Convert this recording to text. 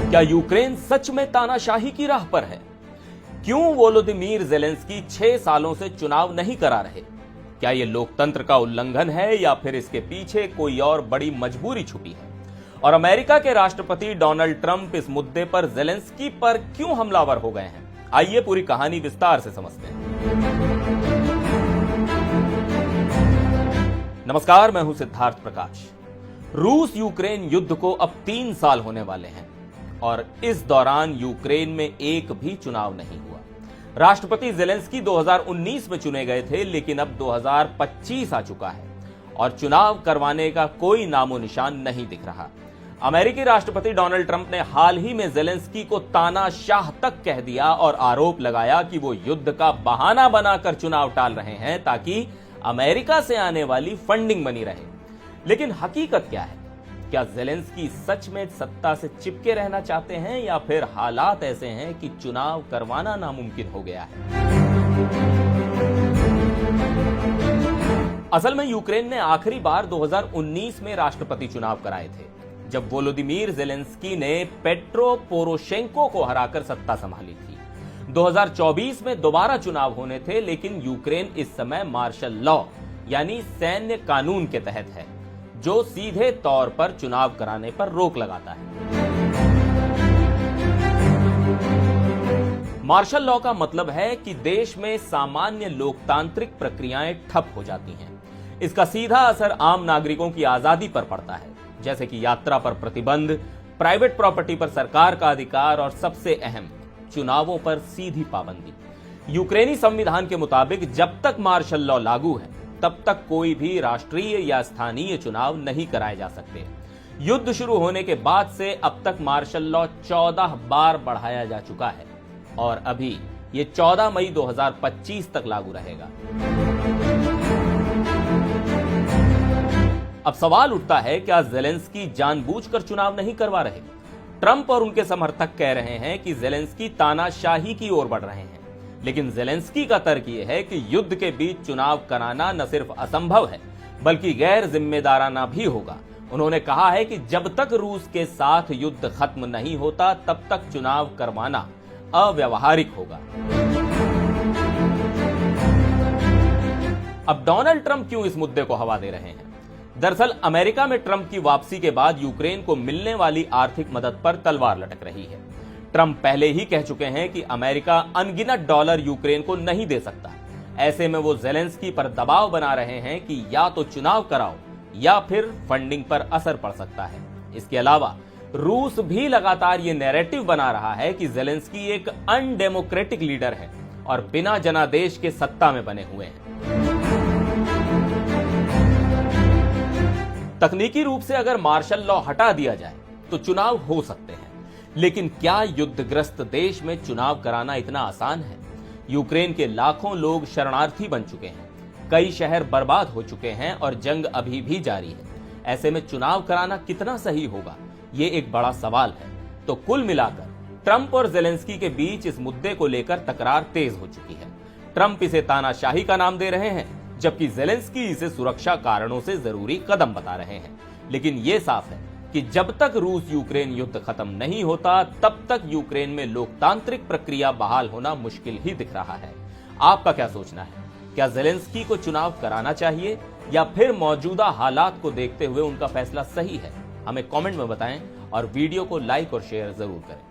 क्या यूक्रेन सच में तानाशाही की राह पर है? क्यों वोलोदिमीर ज़ेलेंस्की 6 सालों से चुनाव नहीं करा रहे? क्या यह लोकतंत्र का उल्लंघन है या फिर इसके पीछे कोई और बड़ी मजबूरी छुपी है? और अमेरिका के राष्ट्रपति डोनाल्ड ट्रंप इस मुद्दे पर ज़ेलेंस्की पर क्यों हमलावर हो गए हैं? आइए पूरी कहानी विस्तार से समझते हैं। नमस्कार, मैं हूं सिद्धार्थ प्रकाश। रूस यूक्रेन युद्ध को अब 3 साल होने वाले हैं और इस दौरान यूक्रेन में एक भी चुनाव नहीं हुआ। राष्ट्रपति ज़ेलेंस्की 2019 में चुने गए थे, लेकिन अब 2025 आ चुका है और चुनाव करवाने का कोई नामो निशान नहीं दिख रहा। अमेरिकी राष्ट्रपति डोनाल्ड ट्रंप ने हाल ही में ज़ेलेंस्की को तानाशाह तक कह दिया और आरोप लगाया कि वो युद्ध का बहाना बनाकर चुनाव टाल रहे हैं ताकि अमेरिका से आने वाली फंडिंग बनी रहे। लेकिन हकीकत क्या है? क्या ज़ेलेंस्की सच में सत्ता से चिपके रहना चाहते हैं या फिर हालात ऐसे हैं कि चुनाव करवाना नामुमकिन हो गया है? असल में यूक्रेन ने आखिरी बार 2019 में राष्ट्रपति चुनाव कराए थे, जब वोलोदिमीर ज़ेलेंस्की ने पेट्रो पोरोशेंको को हराकर सत्ता संभाली थी। 2024 में दोबारा चुनाव होने थे, लेकिन यूक्रेन इस समय मार्शल लॉ यानी सैन्य कानून के तहत है, जो सीधे तौर पर चुनाव कराने पर रोक लगाता है। मार्शल लॉ का मतलब है कि देश में सामान्य लोकतांत्रिक प्रक्रियाएं ठप हो जाती हैं। इसका सीधा असर आम नागरिकों की आजादी पर पड़ता है, जैसे कि यात्रा पर प्रतिबंध, प्राइवेट प्रॉपर्टी पर सरकार का अधिकार और सबसे अहम, चुनावों पर सीधी पाबंदी। यूक्रेनी संविधान के मुताबिक जब तक मार्शल लॉ लागू है, तब तक कोई भी राष्ट्रीय या स्थानीय चुनाव नहीं कराए जा सकते। युद्ध शुरू होने के बाद से अब तक मार्शल लॉ 14 बार बढ़ाया जा चुका है और अभी ये 14 मई 2025 तक लागू रहेगा। अब सवाल उठता है, क्या ज़ेलेंस्की जानबूझकर चुनाव नहीं करवा रहे? ट्रंप और उनके समर्थक कह रहे हैं कि ज़ेलेंस्की तानाशाही की ओर बढ़ रहे हैं, लेकिन ज़ेलेंस्की का तर्क यह है कि युद्ध के बीच चुनाव कराना न सिर्फ असंभव है, बल्कि गैर जिम्मेदाराना भी होगा। उन्होंने कहा है कि जब तक रूस के साथ युद्ध खत्म नहीं होता, तब तक चुनाव करवाना अव्यावहारिक होगा। अब डोनाल्ड ट्रंप क्यों इस मुद्दे को हवा दे रहे हैं? दरअसल अमेरिका में ट्रंप की वापसी के बाद यूक्रेन को मिलने वाली आर्थिक मदद पर तलवार लटक रही है। ट्रंप पहले ही कह चुके हैं कि अमेरिका अनगिनत डॉलर यूक्रेन को नहीं दे सकता। ऐसे में वो ज़ेलेंस्की पर दबाव बना रहे हैं कि या तो चुनाव कराओ या फिर फंडिंग पर असर पड़ सकता है। इसके अलावा रूस भी लगातार ये नैरेटिव बना रहा है कि ज़ेलेंस्की एक अनडेमोक्रेटिक लीडर है और बिना जनादेश के सत्ता में बने हुए हैं। तकनीकी रूप से अगर मार्शल लॉ हटा दिया जाए तो चुनाव हो सकते हैं, लेकिन क्या युद्धग्रस्त देश में चुनाव कराना इतना आसान है? यूक्रेन के लाखों लोग शरणार्थी बन चुके हैं, कई शहर बर्बाद हो चुके हैं और जंग अभी भी जारी है। ऐसे में चुनाव कराना कितना सही होगा, ये एक बड़ा सवाल है। तो कुल मिलाकर ट्रंप और ज़ेलेंस्की के बीच इस मुद्दे को लेकर तकरार तेज हो चुकी है। ट्रंप इसे तानाशाही का नाम दे रहे हैं, जबकि ज़ेलेंस्की इसे सुरक्षा कारणों से जरूरी कदम बता रहे हैं। लेकिन यह साफ है कि जब तक रूस यूक्रेन युद्ध खत्म नहीं होता, तब तक यूक्रेन में लोकतांत्रिक प्रक्रिया बहाल होना मुश्किल ही दिख रहा है। आपका क्या सोचना है? क्या ज़ेलेंस्की को चुनाव कराना चाहिए या फिर मौजूदा हालात को देखते हुए उनका फैसला सही है? हमें कमेंट में बताएं और वीडियो को लाइक और शेयर जरूर करें।